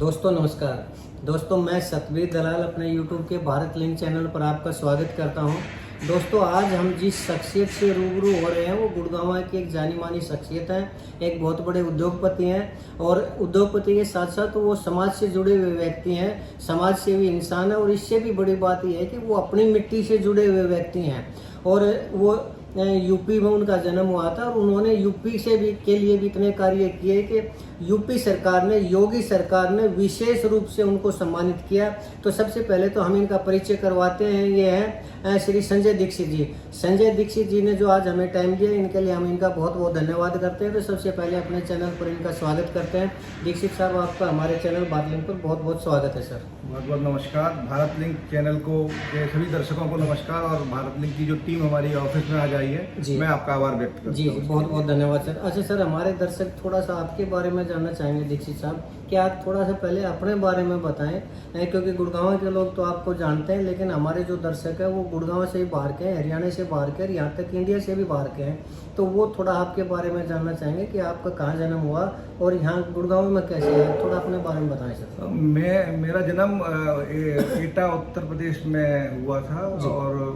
दोस्तों नमस्कार। दोस्तों मैं सतबीर दलाल अपने YouTube के भारत लिंक चैनल पर आपका स्वागत करता हूं। दोस्तों आज हम जिस शख्सियत से रूबरू हो रहे हैं वो गुड़गांव की एक जानी मानी शख्सियत है, एक बहुत बड़े उद्योगपति हैं और उद्योगपति के साथ साथ वो समाज से जुड़े हुए व्यक्ति हैं, समाज सेवी इंसान है। और इससे भी बड़ी बात यह है कि वो अपनी मिट्टी से जुड़े हुए व्यक्ति हैं और वो यूपी में उनका जन्म हुआ था और उन्होंने यूपी से भी के लिए भी इतने कार्य किए कि यूपी सरकार ने, योगी सरकार ने विशेष रूप से उनको सम्मानित किया। तो सबसे पहले तो हम इनका परिचय करवाते हैं। ये हैं श्री संजय दीक्षित जी। संजय दीक्षित जी ने जो आज हमें टाइम दिया, इनके लिए हम इनका बहुत बहुत धन्यवाद करते हैं। तो सबसे पहले अपने चैनल पर इनका स्वागत करते हैं। दीक्षित साहब, आपका हमारे चैनल भारत लिंक पर बहुत बहुत स्वागत है सर। बहुत बहुत नमस्कार। भारत लिंक चैनल को के सभी दर्शकों को नमस्कार और भारत लिंक की जो टीम हमारी ऑफिस में आ जाई है, मैं आपका आभार व्यक्त करता हूं। जी बहुत बहुत धन्यवाद सर। अच्छा सर, हमारे दर्शक थोड़ा सा आपके बारे में जानना चाहेंगे दीक्षित साहब, क्या आप थोड़ा सा पहले अपने बारे में बताएं, क्योंकि गुड़गांव के लोग तो आपको जानते हैं, लेकिन हमारे जो दर्शक है वो गुड़गांव से ही बाहर के हैं, हरियाणा से बाहर के, यहाँ तक इंडिया से भी बाहर के हैं। तो वो थोड़ा आपके बारे में जानना चाहेंगे कि आपका कहाँ जन्म हुआ और यहाँ गुड़गांव में कैसे है, थोड़ा अपने बारे में बताएं सर। मेरा जन्म एटा उत्तर प्रदेश में हुआ था और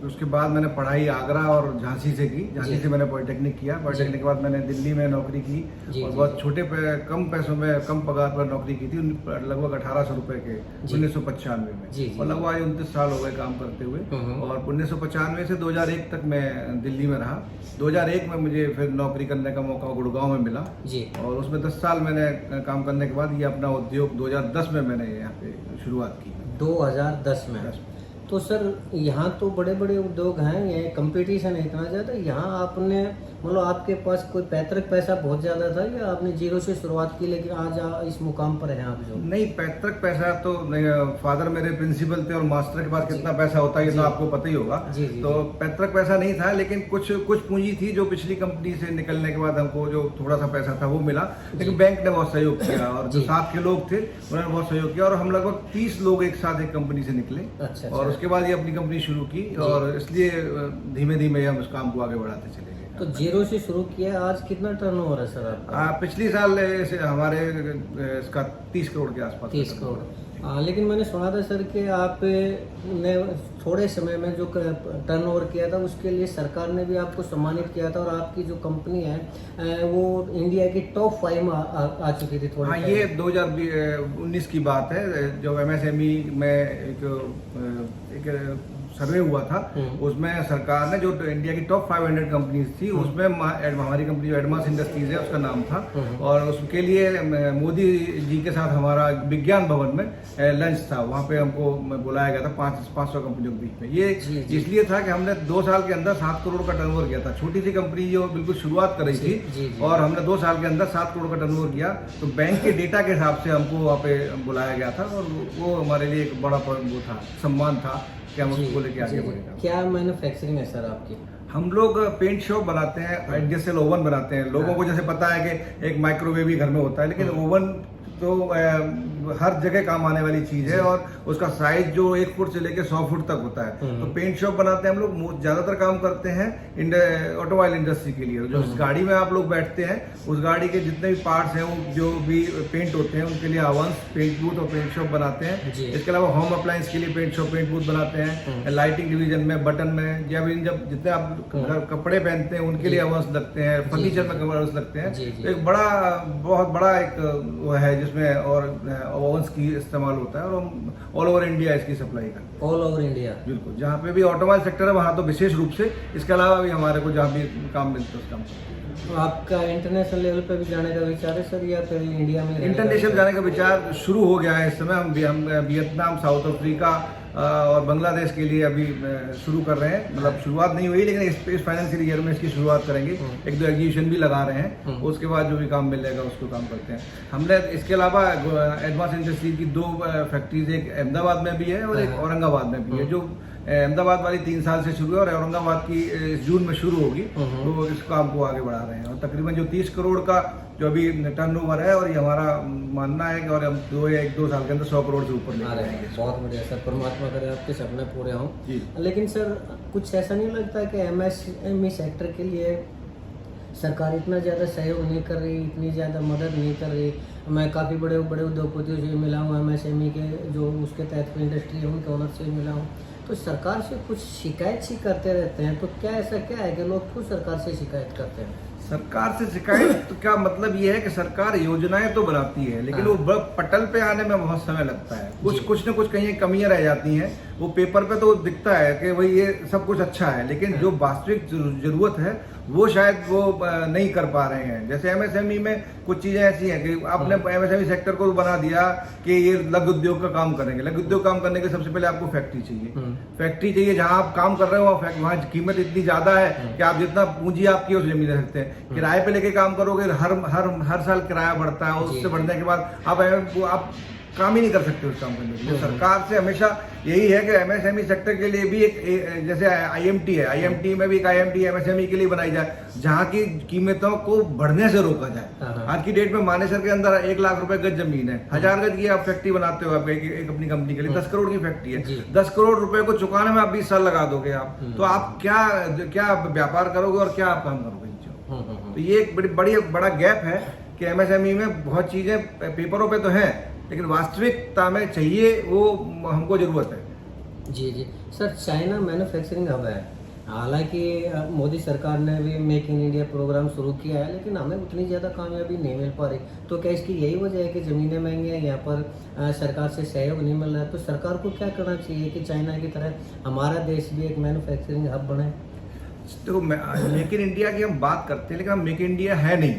उसके बाद मैंने पढ़ाई आगरा और झांसी से की। झांसी से मैंने पॉलिटेक्निक किया। पॉलिटेक्निक के बाद मैंने दिल्ली में नौकरी की और बहुत छोटे कम पैसों में, कम पगार पर नौकरी की थी, लगभग 1800 रुपए के 1995 में। और लगभग 29 साल हो गए काम करते हुए। और 1995 से 2001 तक मैं दिल्ली में रहा। 2001 में मुझे फिर नौकरी करने का मौका गुड़गांव में मिला और उसमें 10 साल मैंने काम करने के बाद ये अपना उद्योग 2010 में मैंने यहाँ पे शुरुआत की। 2010 में। तो सर यहाँ तो बड़े बड़े उद्योग हैं, ये कंपटीशन है इतना ज़्यादा, यहाँ आपने मतलब आपके पास कोई पैतृक पैसा बहुत ज़्यादा था या आपने जीरो से शुरुआत की, लेकिन आज इस मुकाम पर हैं आप जो? नहीं, पैतृक पैसा तो नहीं। फादर मेरे प्रिंसिपल थे और मास्टर के पास कितना पैसा होता है ये तो आपको पता ही होगा। तो पैतृक पैसा नहीं था, लेकिन कुछ पूंजी थी जो पिछली कंपनी से निकलने के बाद हमको जो थोड़ा सा पैसा था वो मिला। लेकिन बैंक ने बहुत सहयोग किया और जो साथ के लोग थे उन्होंने बहुत सहयोग किया और हम लगभग 30 लोग एक साथ एक कंपनी से निकले और उसके बाद ये अपनी कंपनी शुरू की और इसलिए धीमे धीमे हम उस काम को आगे बढ़ाते चले गए। तो जीरो से शुरू किया, आज कितना टर्नओवर है सर आपका? पिछली साल हमारे इसका 30 करोड़ के आसपास। 30 करोड़। लेकिन मैंने सुना था सर कि आपने थोड़े समय में जो टर्नओवर किया था उसके लिए सरकार ने भी आपको सम्मानित किया था और आपकी जो कंपनी है वो इंडिया की टॉप 5 में आ चुकी थी थोड़ा। ये 2019 की बात है, जो MSME में एक सर्वे हुआ था। उसमें सरकार ने जो इंडिया की टॉप 500 कंपनीज थी उसमें हमारी कंपनी जो एडवांस इंडस्ट्रीज है उसका नाम था और उसके लिए मोदी जी के साथ हमारा विज्ञान भवन में लंच था। वहाँ पे हमको बुलाया गया था 500 कंपनियों के बीच में। ये इसलिए था कि हमने 2 साल के अंदर 7 करोड़ का टर्नओवर किया था। छोटी सी कंपनी जो बिल्कुल शुरुआत कर रही थी और हमने 2 साल के अंदर 7 करोड़ का टर्नओवर किया। तो बैंक के डेटा के हिसाब से हमको वहाँ पे बुलाया गया था और वो हमारे लिए एक बड़ा वो था, सम्मान था कि हम उसको लेके आगे बढ़ेगा। क्या मैन्युफैक्चरिंग है सर आपकी? हम लोग पेंट शॉप बनाते हैं, इंडस्ट्रियल ओवन बनाते हैं। लोगों को जैसे पता है कि एक माइक्रोवेव ही घर में होता है, लेकिन ओवन तो हर जगह काम आने वाली चीज है और उसका साइज जो 1 फुट से लेकर 100 फुट तक होता है। तो पेंट शॉप बनाते हैं हम लोग। ज्यादातर काम करते हैं ऑटोमोबाइल इंडस्ट्री के लिए। जो गाड़ी में आप लोग बैठते हैं उस गाड़ी के जितने भी पार्ट्स हैं, वो जो भी पेंट होते हैं उनके लिए अवंस पेंट बूथ और पेंट शॉप बनाते हैं। इसके अलावा होम अप्लायंस के लिए पेंट शॉप, पेंट बूथ बनाते हैं। लाइटिंग डिवीजन में, बटन में, जब जितने आप कपड़े पहनते हैं उनके लिए अवंस लगते हैं, फर्नीचर में अवंस लगते हैं। तो एक बहुत बड़ा एक वो है जिसमें और ओवंस की इस्तेमाल होता है और हम ऑल ओवर इंडिया इसकी सप्लाई करते हैं। ऑल ओवर इंडिया बिल्कुल, जहाँ पे भी ऑटोमोबाइल सेक्टर है वहाँ तो विशेष रूप से। इसके अलावा भी हमारे को जहाँ भी काम मिलता है उस काम करते हैं। तो आपका इंटरनेशनल लेवल पे भी जाने का विचार है सर या फिर इंडिया में? इंटरनेशनल जाने का विचार शुरू हो गया है इस समय। हम वियतनाम, साउथ अफ्रीका और बांग्लादेश के लिए अभी शुरू कर रहे हैं। मतलब शुरुआत नहीं हुई, लेकिन इस फाइनेंशियल ईयर में इसकी शुरुआत करेंगे। 1-2 एग्जीबिशन भी लगा रहे हैं, उसके बाद जो भी काम मिलेगा उसको काम करते हैं। हमने इसके अलावा एडवांस इंडस्ट्री की 2 फैक्ट्रीज, एक अहमदाबाद में भी है और एक औरंगाबाद में भी है। जो अहमदाबाद वाली 3 साल से शुरू है और औरंगाबाद की जून में शुरू होगी। तो इस काम को आगे बढ़ा रहे हैं और तकरीबन जो 30 करोड़ का जो अभी टर्नओवर है और ये हमारा मानना है कि और हम 1-2 साल के अंदर 100 करोड़ से ऊपर ले जाएंगे। बहुत बढ़िया सर, परमात्मा करे आपके सपने पूरे हों। लेकिन सर कुछ ऐसा नहीं लगता कि MSME सेक्टर के लिए सरकार इतना ज़्यादा सहयोग नहीं कर रही, इतनी ज़्यादा मदद नहीं कर रही। मैं काफ़ी बड़े बड़े उद्योगपतियों से मिला हूँ, MSME के जो उसके तहत इंडस्ट्री है उनके ओनर से भी मिला हूँ, तो सरकार से कुछ शिकायत ही करते रहते हैं। तो क्या ऐसा क्या है कि लोग क्यों सरकार से शिकायत करते हैं? सरकार से शिकायत का मतलब ये है कि सरकार योजनाएं तो बनाती है, लेकिन वो पटल पे आने में बहुत समय लगता है। कुछ न कुछ कहीं कमियां रह जाती हैं। वो पेपर पे तो दिखता है कि भाई ये सब कुछ अच्छा है, लेकिन जो वास्तविक जरूरत है वो शायद वो नहीं कर पा रहे हैं। जैसे MSME में कुछ चीजें ऐसी हैं कि आपने MSME सेक्टर को बना दिया कि ये लघु उद्योग का काम करेंगे। लघु उद्योग काम करने के सबसे पहले आपको फैक्ट्री चाहिए। फैक्ट्री चाहिए, जहां आप काम कर रहे हो वहाँ कीमत इतनी ज्यादा है कि आप जितना पूंजी आपकी उस जमीन रख सकते हैं। किराए पे लेके काम करोगे, हर साल किराया बढ़ता है, उससे बढ़ने के बाद आप काम ही नहीं कर सकते उस काम करने के लिए। सरकार से हमेशा यही है कि MSME सेक्टर के लिए भी एक जैसे IMT है, IMT में भी एक IMT MSME के लिए बनाई जाए, जहाँ की कीमतों को बढ़ने से रोका जाए। आज की डेट में मानेसर के अंदर 1 लाख रुपए गज जमीन है, 1000 गज की आप फैक्ट्री बनाते हो, आप एक अपनी कंपनी के लिए 10 करोड़ की फैक्ट्री है। 10 करोड़ रुपए को चुकाने में आप 20 साल लगा दोगे आप, तो आप क्या व्यापार करोगे और क्या आप काम करोगे? तो ये एक बड़ा गैप है कि MSME में बहुत चीजें पेपरों पे तो हैं, लेकिन वास्तविकता में चाहिए वो हमको जरूरत है। जी सर, चाइना मैन्युफैक्चरिंग हब है। हालांकि मोदी सरकार ने भी मेक इन इंडिया प्रोग्राम शुरू किया है, लेकिन हमें उतनी ज़्यादा कामयाबी नहीं मिल पा रही। तो क्या इसकी यही वजह है कि ज़मीनें महंगी हैं, यहाँ पर सरकार से सहयोग नहीं मिल रहा है? तो सरकार को क्या करना चाहिए कि चाइना की तरह हमारा देश भी एक मैन्युफैक्चरिंग हब बने? देखो, मेक इन इंडिया की हम बात करते हैं, लेकिन हम मेक इन इंडिया है नहीं।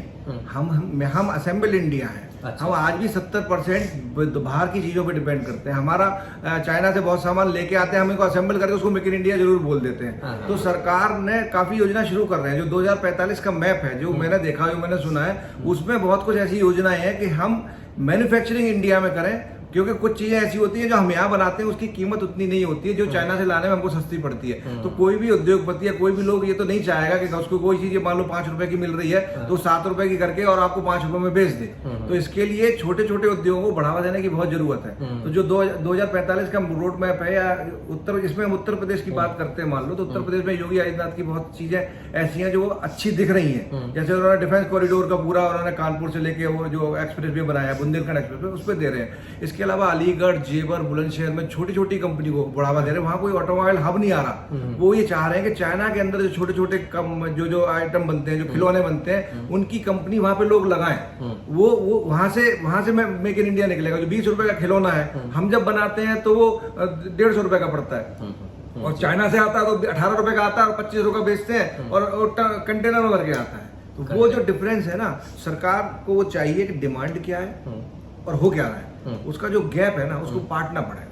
हम असेंबल इंडिया है। अच्छा। हम आज भी 70% बाहर की चीजों पे डिपेंड करते हैं। हमारा चाइना से बहुत सामान लेके आते हैं, हम इनको असेंबल करके उसको मेक इन इंडिया जरूर बोल देते हैं। तो सरकार ने काफी योजना शुरू कर रहे हैं। जो 2045 का मैप है, जो मैंने देखा, जो मैंने सुना है, उसमें बहुत कुछ ऐसी योजनाएं हैं कि हम मैन्युफैक्चरिंग इंडिया में करें, क्योंकि कुछ चीजें ऐसी होती है जो हम यहाँ बनाते हैं उसकी कीमत उतनी नहीं होती है जो चाइना से लाने में हमको सस्ती पड़ती है। तो कोई भी उद्योगपति या कोई भी लोग ये तो नहीं चाहेगा कि उसको कोई चीज मान लो 5 रुपए की मिल रही है तो 7 रुपए की करके और आपको 5 रुपए में बेच दे। तो इसके लिए छोटे छोटे उद्योगों को बढ़ावा देने की बहुत जरूरत है। तो जो 2045 का रोड मैप है, या इसमें हम उत्तर प्रदेश की बात करते हैं मान लो, तो उत्तर प्रदेश में योगी आदित्यनाथ की बहुत चीजें ऐसी हैं जो अच्छी दिख रही है। जैसे उन्होंने डिफेंस कॉरिडोर का पूरा उन्होंने कानपुर से लेके वो जो एक्सप्रेस वे बनाया, बुंदेलखंड एक्सप्रेस वे, उस पर दे रहे हैं। इसके अलावा अलीगढ़, जेवर, बुलंदशहर में छोटी छोटी कंपनी को बढ़ावा दे रहे हैं। वहां कोई ऑटोमोबाइल हब नहीं आ रहा। वो ये चाह रहे हैं कि चाइना के अंदर जो छोटे छोटे जो आइटम बनते हैं, जो खिलौने बनते हैं, उनकी कंपनी वहां पे लोग लगाएं। वो वहां से मेक इन इंडिया निकलेगा। जो 20 रुपए का खिलौना है, हम जब बनाते हैं तो वो 150 रुपए का पड़ता है, और चाइना से आता है तो 18 रुपए का आता है और 25 रुपए का बेचते हैं, और कंटेनर में भर के आता है। तो वो जो डिफरेंस है ना, सरकार को वो चाहिए कि डिमांड क्या है और हो क्या रहा है, उसका जो गैप है ना, उसको पाटना पड़ेगा।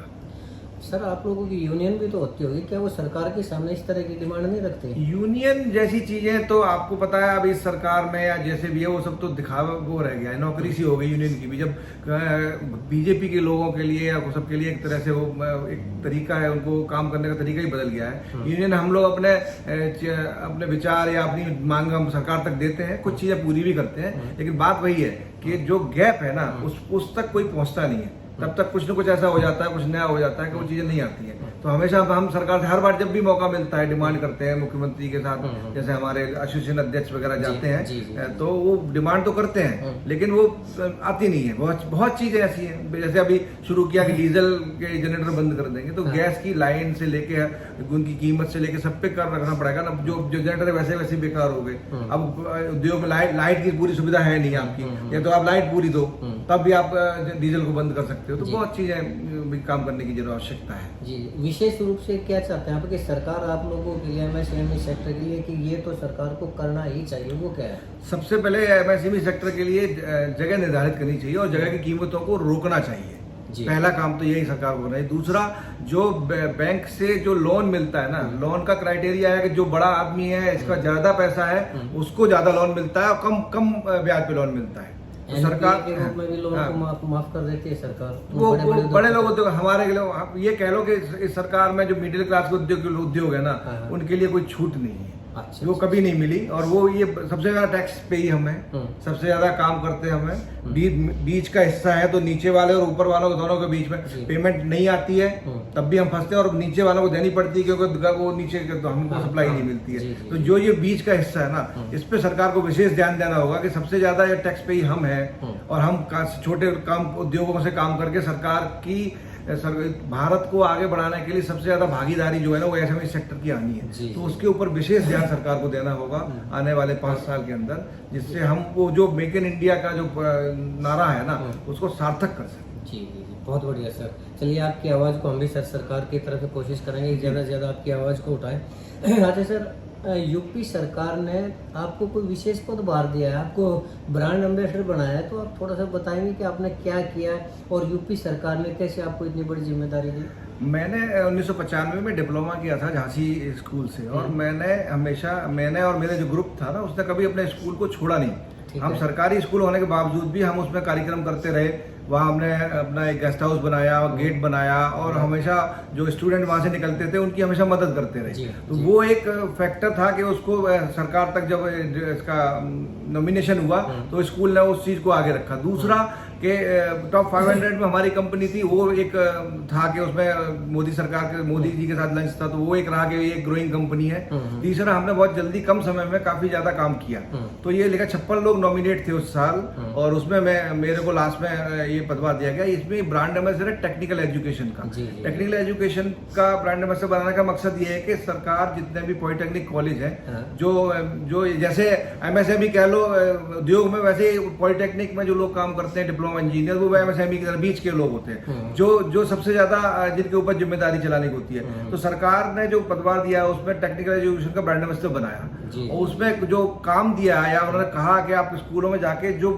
सर, आप लोगों की यूनियन भी तो होती होगी, क्या वो सरकार के सामने इस तरह की डिमांड नहीं रखते? यूनियन जैसी चीजें तो आपको पता है अब इस सरकार में या जैसे भी है वो सब तो दिखावा वो रह गया है, नौकरी सी हो गई यूनियन की भी। जब बीजेपी के लोगों के लिए या सबके लिए एक तरह से वो एक तरीका है, उनको काम करने का तरीका ही बदल गया है। यूनियन हम लोग अपने विचार या अपनी मांग हम सरकार तक देते हैं, कुछ चीजें पूरी भी करते हैं, लेकिन बात वही है कि जो गैप है ना उस तक कोई पहुंचता नहीं है। तब तक कुछ न कुछ ऐसा हो जाता है, कुछ नया हो जाता है कि वो चीजें नहीं आती है। तो हमेशा हम सरकार से हर बार जब भी मौका मिलता है डिमांड करते हैं, मुख्यमंत्री के साथ जैसे हमारे एसोसिएशन अध्यक्ष वगैरह जाते हैं तो वो डिमांड तो करते हैं, लेकिन वो आती नहीं है। बहुत चीजें ऐसी हैं, जैसे अभी शुरू किया कि डीजल के जनरेटर बंद कर देंगे, तो गैस की लाइन से लेके उनकी कीमत से लेके सब पे कर रखना पड़ेगा ना। जो जनरेटर वैसे बेकार हो गए। अब उद्योग में लाइट की पूरी सुविधा है नहीं आपकी, या तो आप लाइट पूरी दो तब भी आप डीजल को बंद कर सकते हो। तो बहुत चीजें भी काम करने की जरूरत आवश्यकता है। जी, विशेष रूप से क्या चाहते हैं आप कि सरकार आप लोगों के लिए, MSME सेक्टर के लिए, कि ये तो सरकार को करना ही चाहिए, वो क्या है? सबसे पहले MSME सेक्टर के लिए जगह निर्धारित करनी चाहिए और जगह की कीमतों को रोकना चाहिए। पहला काम तो यही सरकार को करना है। दूसरा, जो बैंक से जो लोन मिलता है ना, लोन का क्राइटेरिया है कि जो बड़ा आदमी है, इसका ज्यादा पैसा है, उसको ज्यादा लोन मिलता है और कम ब्याज पे लोन मिलता है। तो सरकार के रूप में भी लोगों को माफ कर देती है सरकार। तो वो बड़े लोग उद्योग, हमारे लिए आप ये कह लो कि इस सरकार में जो मिडिल क्लास के उद्योग है ना, उनके लिए कोई छूट नहीं है। अच्छा, वो कभी नहीं मिली। और वो ये सबसे ज्यादा टैक्स पे ही हम हैं, सबसे ज्यादा काम करते हैं हमें। बीच का हिस्सा है तो नीचे वाले और ऊपर वालों के दोनों के बीच में पेमेंट नहीं आती है, तब भी हम फंसते हैं और नीचे वालों को देनी पड़ती है क्योंकि वो नीचे तो हमको सप्लाई नहीं मिलती है। तो जो ये बीच का हिस्सा है ना, इस पे सरकार को विशेष ध्यान देना होगा कि सबसे ज्यादा ये टैक्स पे ही हम हैं। और हम छोटे काम उद्योगों से काम करके सरकार की भारत को आगे बढ़ाने के लिए सबसे ज्यादा भागीदारी जो है ना वो एसएमई सेक्टर की आनी है। तो उसके ऊपर विशेष ध्यान सरकार को देना होगा आने वाले 5 साल के अंदर, जिससे हम वो जो मेक इन इंडिया का जो नारा है ना उसको सार्थक कर सकें। जी जी जी, बहुत बढ़िया सर। चलिए आपकी आवाज़ को हम भी सर सरकार की तरफ से कोशिश करेंगे कि ज़्यादा से ज़्यादा आपकी आवाज़ को उठाएं। अच्छा सर, यूपी सरकार ने आपको कोई विशेष पद बार दिया है, आपको ब्रांड एम्बेसडर बनाया है, तो आप थोड़ा सा बताएंगे कि आपने क्या किया है और यूपी सरकार ने कैसे आपको इतनी बड़ी जिम्मेदारी दी? मैंने 1995 में डिप्लोमा किया था झांसी स्कूल से, और मैंने और मेरे जो ग्रुप था ना उसने कभी अपने स्कूल को छोड़ा नहीं। हम सरकारी स्कूल होने के बावजूद भी हम उसमें कार्यक्रम करते रहे। वहाँ हमने अपना एक गेस्ट हाउस बनाया, गेट बनाया, और हमेशा जो स्टूडेंट वहाँ से निकलते थे उनकी हमेशा मदद करते रहे। तो वो एक फैक्टर था कि उसको सरकार तक जब इसका नॉमिनेशन हुआ तो स्कूल ने उस चीज़ को आगे रखा। दूसरा कि टॉप 500 में हमारी कंपनी थी, वो एक था कि उसमें मोदी सरकार के मोदी जी के साथ लंच था, तो वो एक रहा कि ये एक ग्रोइंग कंपनी है। तीसरा, हमने बहुत जल्दी कम समय में काफी ज्यादा काम किया। तो ये लेकर 56 लोग नॉमिनेट थे उस साल, और उसमें मेरे को लास्ट में ये पदवा दिया गया। इसमें ब्रांड एम्बेसडर है टेक्निकल एजुकेशन का। टेक्निकल एजुकेशन का ब्रांड एम्बेसडर बनाने का मकसद ये है कि सरकार जितने भी पॉलिटेक्निक कॉलेज है, जो जैसे एमएसएमई कह लो उद्योग में, वैसे पॉलिटेक्निक में जो लोग काम करते हैं इंजीनियर, वो एमएसएमई के बीच के लोग होते हैं, जो सबसे ज्यादा जिनके ऊपर जिम्मेदारी चलाने की होती है। तो सरकार ने जो पदभार दिया है उसमें टेक्निकल एजुकेशन का ब्रांड एम्बेसडर बनाया, और उसमें जो काम दिया है, या उन्होंने कहा कि आप स्कूलों में जाके जो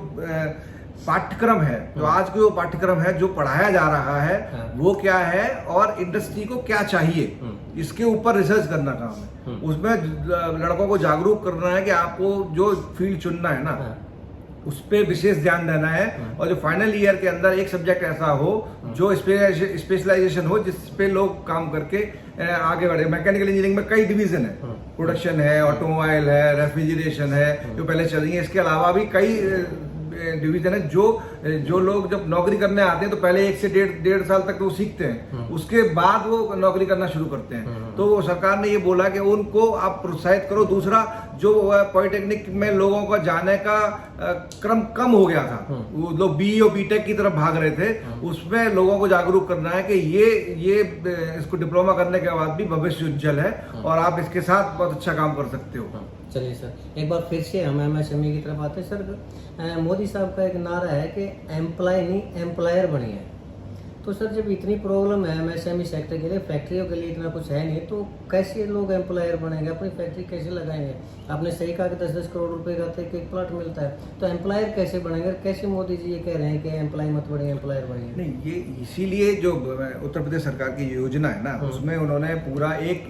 पाठ्यक्रम है, जो आज के वो पाठ्यक्रम है जो पढ़ाया जा रहा है वो क्या है और इंडस्ट्री को क्या चाहिए, इसके ऊपर रिसर्च करना काम है। उसमें लड़कों को जागरूक करना है कि आपको जो फील्ड चुनना है ना उस पर विशेष ध्यान देना है, और जो फाइनल ईयर के अंदर एक सब्जेक्ट ऐसा हो जो स्पेशलाइजेशन हो, जिस पे लोग काम करके आगे बढ़े। मैकेनिकल इंजीनियरिंग में कई डिवीजन है, प्रोडक्शन है, ऑटोमोबाइल है, रेफ्रिजरेशन है, जो पहले चल रही है। इसके अलावा भी कई डिवीजन है जो लोग जब नौकरी करने आते हैं तो पहले 1 से 1.5 साल तक वो सीखते हैं, उसके बाद वो नौकरी करना शुरू करते हैं। तो सरकार ने ये बोला कि उनको आप प्रोत्साहित करो। दूसरा, जो पॉलिटेक्निक में लोगों का जाने का क्रम कम हो गया था, वो लोग बीई और बीटेक की तरफ भाग रहे थे, उसमें लोगों को जागरूक करना है कि ये इसको डिप्लोमा करने के बाद भी भविष्य उज्जवल है और आप इसके साथ बहुत अच्छा काम कर सकते हो। चलिए सर, एक बार फिर से हम एमएसएमई की तरफ आते हैं। सर, मोदी साहब का एक नारा है कि एम्प्लॉय नहीं एम्प्लॉयर बनिए। तो सर, जब इतनी प्रॉब्लम है एमएसएमई सेक्टर के लिए, फैक्ट्रियों के लिए इतना कुछ है नहीं, तो कैसे लोग एम्प्लॉयर बनेंगे, अपनी फैक्ट्री कैसे लगाएंगे? आपने सही कहा कि 10-10 करोड़ रुपए का तो एक प्लॉट मिलता है, तो एम्प्लॉयर कैसे बनेंगे? कैसे मोदी जी ये कह रहे हैं कि एम्प्लॉय मत बनिए, एम्प्लॉयर बनिए? नहीं, ये इसीलिए जो उत्तर प्रदेश सरकार की योजना है ना, उसमें उन्होंने पूरा एक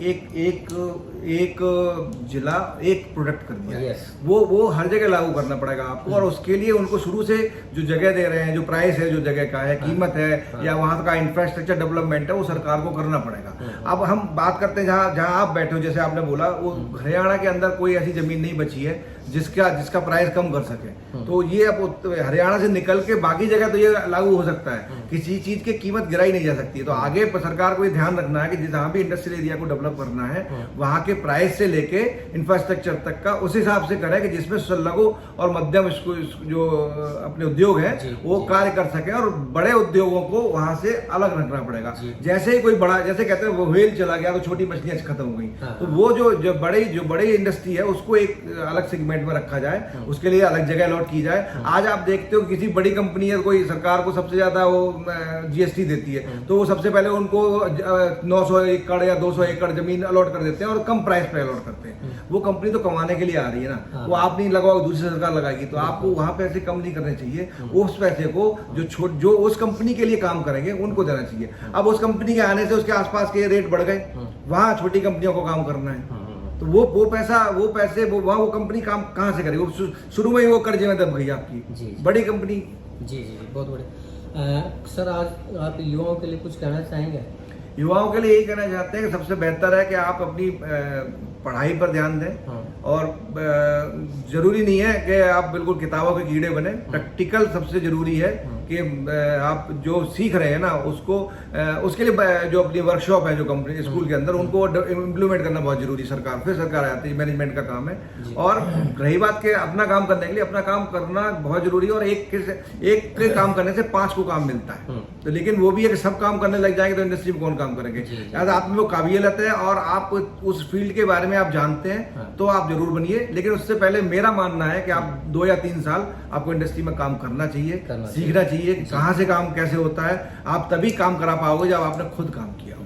जिला एक प्रोडक्ट कर दिया। वो हर जगह लागू करना पड़ेगा आपको, और उसके लिए उनको शुरू से जो जगह दे रहे हैं, जो प्राइस है, जो जगह का है, कीमत है, या वहाँ का इंफ्रास्ट्रक्चर डेवलपमेंट है, वो सरकार को करना पड़ेगा। अब हम बात करते हैं जहाँ आप बैठे हो, जैसे आपने बोला, वो हरियाणा के अंदर कोई ऐसी जमीन नहीं बची है जिसका प्राइस कम कर सके। तो ये अब हरियाणा से निकल के बाकी जगह तो ये लागू हो सकता है, किसी चीज की कीमत गिराई नहीं जा सकती है। तो आगे सरकार को ये ध्यान रखना है कि जहाँ भी इंडस्ट्रियल एरिया को डेवलप करना है, वहाँ के प्राइस से लेके इंफ्रास्ट्रक्चर तक का उस हिसाब से करें कि जिसमें लघु और मध्यम जो अपने उद्योग है वो कार्य कर सके, और बड़े उद्योगों को वहां से अलग रखना पड़ेगा। जैसे ही कोई बड़ा, जैसे कहते हैं वो व्हेल चला गया तो छोटी मछलियां खत्म हो गई, तो वो जो बड़ी इंडस्ट्री है उसको एक अलग सेगमेंट में रखा जाए, उसके लिए अलग जगह अलॉट की जाए। आज आप देखते हो किसी बड़ी कंपनी है, कोई सरकार को सबसे ज्यादा वो जीएसटी देती है, तो वो सबसे पहले उनको 900 एकड़ या 200 एकड़ जमीन अलॉट कर देते हैं और कम प्राइस पे अलॉट करते हैं। वो कंपनी तो कमाने के लिए आ रही है ना, वो आप नहीं लगाओ, दूसरी सरकार लगाएगी, तो आपको वहां पैसे कम नहीं करने चाहिए। उस पैसे को जो उस कंपनी के लिए काम करेंगे उनको देना चाहिए। अब उस कंपनी के आने से उसके आसपास के रेट बढ़ गए, वहां छोटी कंपनियों को काम करना है, तो वो पैसे वहाँ वो कंपनी काम कहाँ से करेगी? वो शुरू में ही वो कर्जे में दब गई आपकी बड़ी कंपनी। जी, बहुत बढ़िया। सर, आज आप युवाओं के लिए कुछ कहना चाहेंगे? युवाओं के लिए यही कहना चाहते हैं कि सबसे बेहतर है कि आप अपनी पढ़ाई पर ध्यान दें। हाँ। और जरूरी नहीं है कि आप बिल्कुल किताबों के कीड़े बने। प्रैक्टिकल सबसे जरूरी है कि आप जो सीख रहे हैं ना उसको उसके लिए जो अपनी वर्कशॉप है जो कंपनी स्कूल के अंदर उनको इम्प्लीमेंट करना बहुत जरूरी। सरकार आती है, मैनेजमेंट का काम है। और रही बात के अपना काम करने के लिए अपना काम करना बहुत जरूरी है। और एक के काम करने से 5 को काम मिलता है। तो लेकिन वो भी है कि सब काम करने लग जाएंगे तो इंडस्ट्री में कौन काम करेंगे। अगर आप में वो काबिलियत है और आप उस फील्ड के बारे में आप जानते हैं तो आप जरूर बनिए। लेकिन उससे पहले मेरा मानना है कि आप 2 या 3 साल आपको इंडस्ट्री में काम करना चाहिए, सीखना चाहिए कहाँ से काम कैसे होता है। आप तभी काम करा पाओगे जब आपने खुद काम किया हो।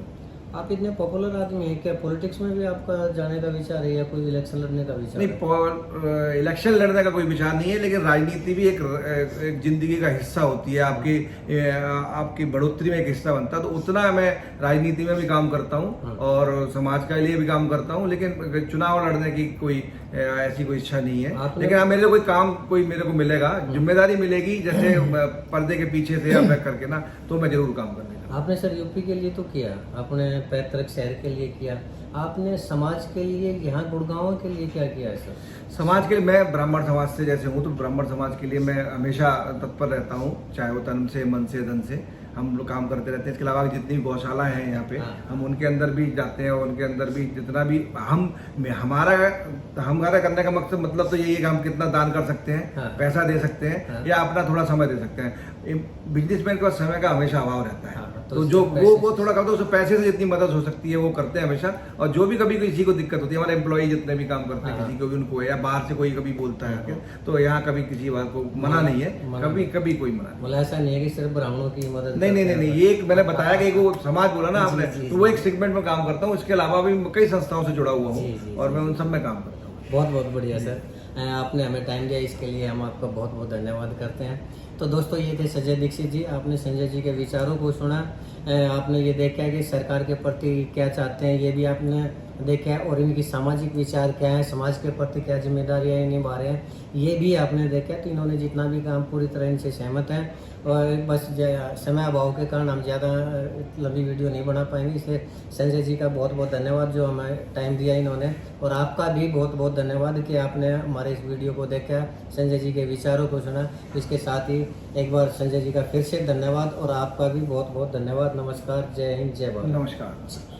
आप इतने पॉपुलर आदमी हैं, क्या पॉलिटिक्स में भी आपका जाने का विचार है या कोई इलेक्शन लड़ने का विचार है? नहीं, इलेक्शन लड़ने का कोई विचार नहीं है। लेकिन राजनीति भी एक जिंदगी का हिस्सा होती है, आपकी बढ़ोतरी में एक हिस्सा बनता है। तो उतना मैं राजनीति में भी काम करता हूँ और समाज के लिए भी काम करता हूँ। लेकिन चुनाव लड़ने की कोई ऐसी कोई इच्छा नहीं है। लेकिन हाँ, मेरे को मेरे को मिलेगा, जिम्मेदारी मिलेगी जैसे पर्दे के पीछे से या बैक करके ना, तो मैं जरूर काम करूँगा। आपने सर यूपी के लिए तो किया, आपने पैतृक शहर के लिए किया, आपने समाज के लिए यहाँ गुड़गांव के लिए क्या किया है सर? समाज के लिए मैं ब्राह्मण समाज से जैसे हूँ तो ब्राह्मण समाज के लिए मैं हमेशा तत्पर रहता हूँ, चाहे वो तन से मन से धन से हम लोग काम करते रहते हैं। इसके अलावा जितनी भी गौशालाएं हैं यहाँ पे हम उनके अंदर भी जाते हैं और उनके अंदर भी जितना भी हमारा करने का मकसद मतलब तो यही है कि हम कितना दान कर सकते हैं, पैसा दे सकते हैं या अपना थोड़ा समय दे सकते हैं। बिजनेसमैन के पास समय का हमेशा अभाव रहता है। तो जो वो थोड़ा करते हैं उसको पैसे से जितनी मदद हो सकती है वो करते हैं हमेशा। और जो भी कभी किसी को दिक्कत होती है, हमारे एम्प्लॉई जितने भी काम करते हैं किसी को भी उनको या बाहर से कोई कभी बोलता है तो यहाँ कभी किसी बात को मना नहीं है, कभी कोई मना नहीं। ऐसा नहीं है कि सिर्फ ब्राह्मणों की मदद? नहीं, ये एक मैंने बताया कि वो समाज बोला ना आपने, तो वो एक सेगमेंट में काम करता हूँ। इसके अलावा भी कई संस्थाओं से जुड़ा हुआ हूँ और मैं उन सब में काम करता हूँ। बहुत बहुत बढ़िया सर, आपने हमें टाइम दिया, इसके लिए हम आपका बहुत बहुत धन्यवाद करते हैं। तो दोस्तों ये थे संजय दीक्षित जी। आपने संजय जी के विचारों को सुना, आपने ये देखा कि सरकार के प्रति क्या चाहते हैं, ये भी आपने देखा है, और इनकी सामाजिक विचार क्या है, समाज के प्रति क्या जिम्मेदारियाँ निभा रहे हैं, ये भी आपने देखा। तो इन्होंने जितना भी काम पूरी तरह इनसे सहमत हैं। और बस समय अभाव के कारण हम ज़्यादा लंबी वीडियो नहीं बना पाएंगे, इसलिए संजय जी का बहुत बहुत धन्यवाद जो हमें टाइम दिया इन्होंने। और आपका भी बहुत बहुत धन्यवाद कि आपने हमारे इस वीडियो को देखा, संजय जी के विचारों को सुना। इसके साथ ही एक बार संजय जी का फिर से धन्यवाद और आपका भी बहुत बहुत धन्यवाद। नमस्कार, जय हिंद, जय भारत। नमस्कार।